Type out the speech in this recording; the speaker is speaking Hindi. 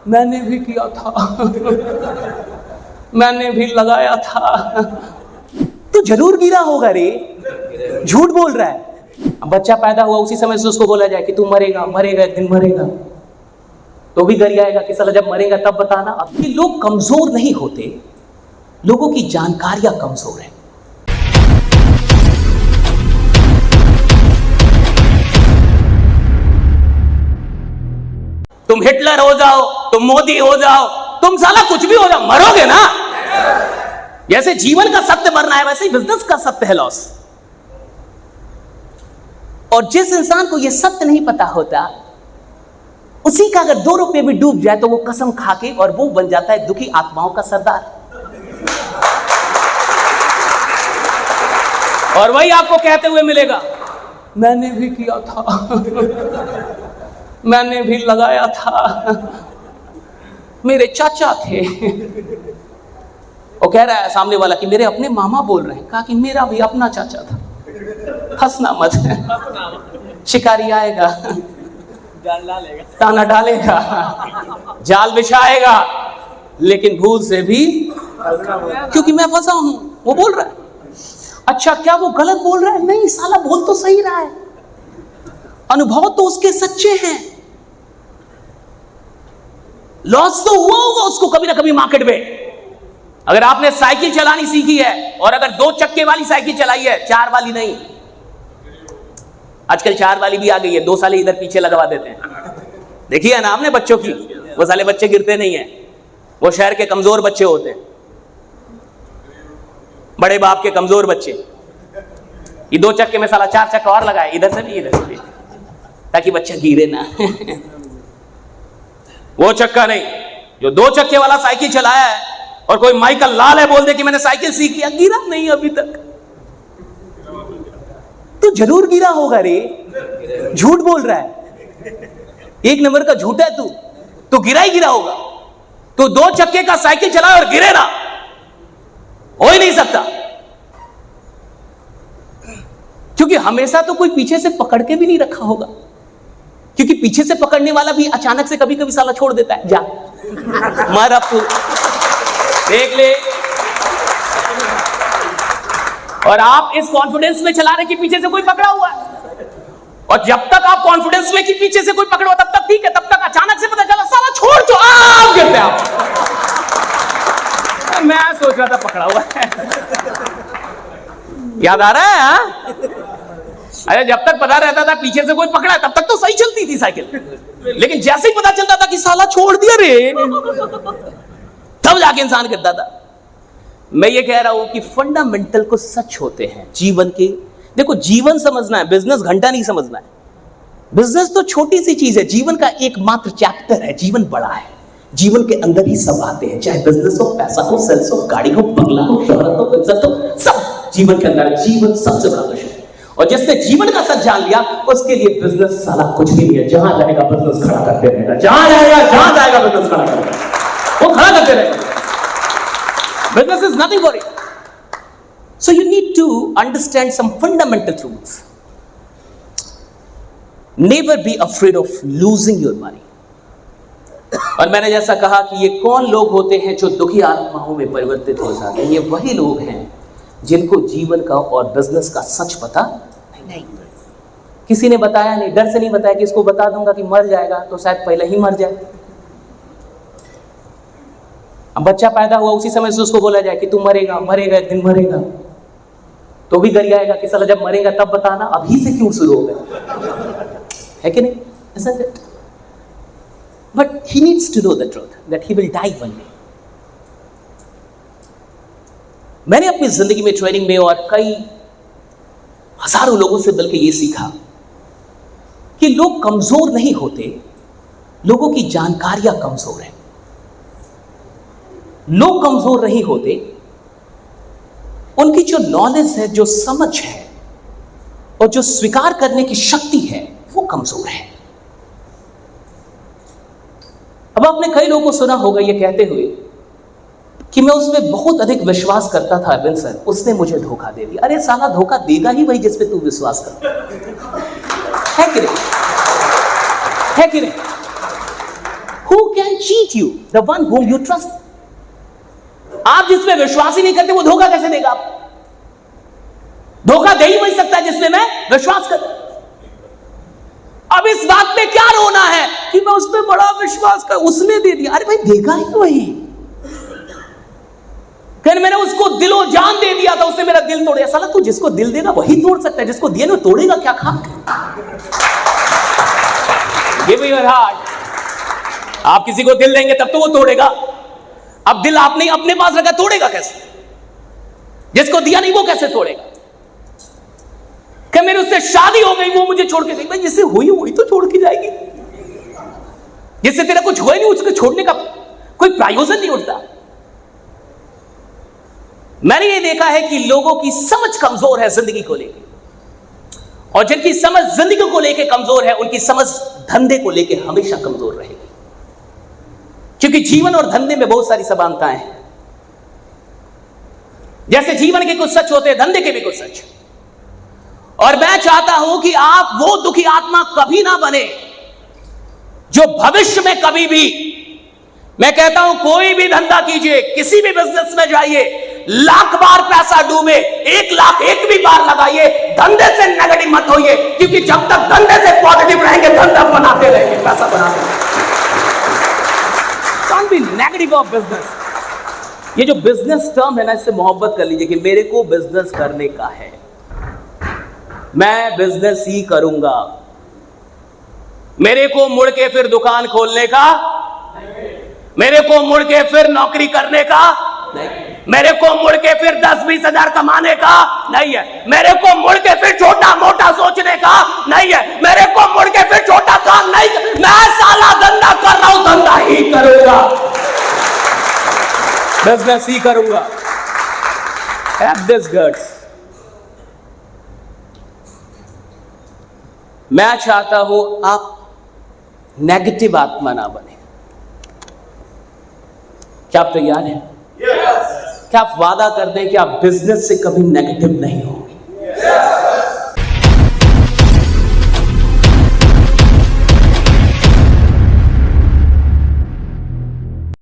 मैंने भी किया था, मैंने भी लगाया था। तो जरूर गिरा होगा रे, झूठ बोल रहा है। अब बच्चा पैदा हुआ उसी समय से उसको बोला जाए कि तू मरेगा, मरेगा, एक दिन मरेगा, तो भी गर आएगा कि साला जब मरेगा तब बताना। अब कि लोग कमजोर नहीं होते, लोगों की जानकारियां कमजोर है। तुम हिटलर हो जाओ, तुम मोदी हो जाओ, तुम साला कुछ भी हो जाओ, मरोगे ना। जैसे जीवन का सत्य मरना है, वैसे ही बिजनेस का सत्य है लॉस। और जिस इंसान को यह सत्य नहीं पता होता, उसी का अगर 2 रुपए भी डूब जाए तो वो कसम खा के और वो बन जाता है दुखी आत्माओं का सरदार। और वही आपको कहते हुए मिलेगा, मैंने भी किया था, मैंने भी लगाया था, मेरे चाचा थे। वो कह रहा है सामने वाला कि मेरे अपने मामा बोल रहे हैं। कहा कि मेरा भी अपना चाचा था। हंसना मत, शिकारी आएगा, ताना डालेगा, जाल बिछाएगा, लेकिन भूल से भी, क्योंकि मैं फंसा हूं। वो बोल रहा है, अच्छा क्या वो गलत बोल रहा है? नहीं साला, बोल तो सही रहा है, अनुभव तो उसके सच्चे हैं। लॉस तो हुआ होगा उसको कभी ना कभी मार्केट में। अगर आपने साइकिल चलानी सीखी है और अगर 2 चक्के वाली साइकिल चलाई है, 4 वाली नहीं, आजकल 4 वाली भी आ गई है, 2 साले इधर पीछे लगवा देते हैं। देखिए ना आपने बच्चों की, वो साले बच्चे गिरते नहीं है, वो शहर के कमजोर बच्चे होते हैं, बड़े बाप के कमजोर बच्चे। ये 2 चक्के में साला 4 चक्का और लगाए, इधर से भी इधर से भी, ताकि बच्चा गिरे ना। वो चक्का नहीं, जो 2 चक्के वाला साइकिल चलाया है और कोई माइकल लाल है बोल दे कि मैंने साइकिल सीख लिया, गिरा नहीं अभी तक। तो जरूर गिरा होगा रे, झूठ बोल रहा है। 1 नंबर का झूठा है तू, तो गिरा ही गिरा होगा। तो 2 चक्के का साइकिल चलाए और गिरे ना, हो ही नहीं सकता। क्योंकि हमेशा तो कोई पीछे से पकड़ के भी नहीं रखा होगा, क्योंकि पीछे से पकड़ने वाला भी अचानक से कभी कभी साला छोड़ देता है, जा मार अब तू देख ले। और आप इस कॉन्फिडेंस में चला रहे कि पीछे से कोई पकड़ा हुआ है, और जब तक आप कॉन्फिडेंस में कि पीछे से कोई पकड़ा हुआ तब तक ठीक है, तब तक अचानक से पता चला साला छोड़ तो आप गिरते आप। मैं सोच रहा था पकड़ा हुआ है, याद आ रहा है? हाँ? अरे जब तक पता रहता था पीछे से कोई पकड़ा तब तक तो सही चलती थी साइकिल, लेकिन जैसे ही पता चलता था कि साला छोड़ दिया रे, तब जाके इंसान गिरता था। मैं ये कह रहा हूं कि फंडामेंटल को सच होते हैं जीवन के। देखो, जीवन समझना है, बिजनेस घंटा नहीं समझना है। बिजनेस तो छोटी सी चीज है, जीवन का एकमात्र चैप्टर है। जीवन बड़ा है, जीवन के अंदर ही सब आते हैं, चाहे बिजनेस हो, पैसा हो, सेल्स हो, गाड़ी हो, बंगला हो, शोहरत हो, इज्जत हो, सब जीवन के अंदर। जीवन सबसे बड़ा विषय है, और जिसने जीवन का सच जान लिया उसके लिए बिजनेस साला कुछ भी नहीं है। जहां रहेगा बिजनेस खड़ा करते रहेगा, जहां रहेगा, जहां जाएगा बिजनेस खड़ा करेगा, वो खड़ा करते रहेगा। Business is nothing for it. So you need to understand some fundamental truths. Never be afraid of losing your money. और मैंने जैसा कहा कि ये कौन लोग होते हैं जो दुखी आत्माओं में परिवर्तित हो जाते हैं? ये वही लोग हैं जिनको जीवन का और बिजनेस का सच पता नहीं। किसी ने बताया नहीं, डर से नहीं बताया कि इसको बता दूंगा कि मर जाएगा तो शायद पहले ही मर जाए। अब बच्चा पैदा हुआ उसी समय से उसको बोला जाए कि तू मरेगा, मरेगा, एक दिन मरेगा, तो भी गर आएगा कि साला जब मरेगा तब बताना। अभी से क्यों शुरू हो गया, है कि नहीं? Isn't it? But he needs to know the truth that he will die one day. मैंने अपनी जिंदगी में ट्रेनिंग में और कई हजारों लोगों से मिलकर ये सीखा कि लोग कमजोर नहीं होते, लोगों की जानकारियां कमजोर है। लोग कमजोर नहीं होते, उनकी जो नॉलेज है, जो समझ है और जो स्वीकार करने की शक्ति है वो कमजोर है। अब आपने कई लोगों को सुना होगा ये कहते हुए कि मैं उसमें बहुत अधिक विश्वास करता था अरविंद सर, उसने मुझे धोखा दे दिया। अरे साला, धोखा देगा ही वही जिस पे तू विश्वास करता है कि नहीं? है कि नहीं? Who can cheat you? The one whom you trust. आप जिसमें विश्वास ही नहीं करते वो धोखा कैसे देगा? धोखा दे ही वही सकता है जिसमें मैं विश्वास कर। अब इस बात में क्या रोना है कि मैं उस पर बड़ा विश्वास कर, उसने दे दिया। अरे भाई देगा ही वही। फिर मैंने उसको दिलो जान दे दिया था, उसने मेरा दिल तोड़ दिया। साला तू जिसको दिल देगा वही तोड़ सकता है, जिसको दिया ना तोड़ेगा क्या खा? Give me your heart. आप किसी को दिल देंगे तब तो वो तोड़ेगा। अब दिल आपने अपने पास रखा, तोड़ेगा कैसे? जिसको दिया नहीं वो कैसे तोड़ेगा? कि मेरे उससे शादी हो गई, वो मुझे छोड़ के गई। भाई जिससे हुई वही तो छोड़ के जाएगी। जिससे तेरा कुछ हुआ नहीं उसको छोड़ने का कोई प्रयोजन नहीं उठता। मैंने ये देखा है कि लोगों की समझ कमजोर है जिंदगी को लेकर, और जिनकी समझ जिंदगी को लेकर कमजोर है उनकी समझ धंधे को लेकर हमेशा कमजोर रहेगी। क्योंकि जीवन और धंधे में बहुत सारी समानताएं हैं। जैसे जीवन के कुछ सच होते हैं, धंधे के भी कुछ सच। और मैं चाहता हूं कि आप वो दुखी आत्मा कभी ना बने जो भविष्य में कभी भी, मैं कहता हूं कोई भी धंधा कीजिए, किसी भी बिजनेस में जाइए, लाख बार पैसा डूबे, 1 लाख एक भी बार लगाइए, धंधे से नेगेटिव मत होइए। क्योंकि जब तक धंधे से पॉजिटिव रहेंगे धंधा बनाते रहेंगे, पैसा बनाते रहेंगे। Can't be negative of business। ये जो बिजनेस टर्म है ना, इससे मोहब्बत कर लीजिए कि मेरे को बिजनेस करने का है, मैं बिजनेस ही करूंगा। मेरे को मुड़ के फिर दुकान खोलने का, मेरे को मुड़ के फिर नौकरी करने का नहीं, मेरे को मुड़ के फिर 10-20 हजार कमाने का नहीं है, मेरे को मुड़ के फिर छोटा मोटा सोचने का नहीं है, मेरे को मुड़ के फिर छोटा काम नहीं। मैं साला धंधा कर रहा हूं, धंधा ही करूंगा, बिजनेस ही करूंगा। Have this guts। मैं चाहता हूं आप नेगेटिव आत्मा ना बने। क्या आप तैयार हैं? क्या आप वादा कर दें कि आप बिजनेस से कभी नेगेटिव नहीं हो?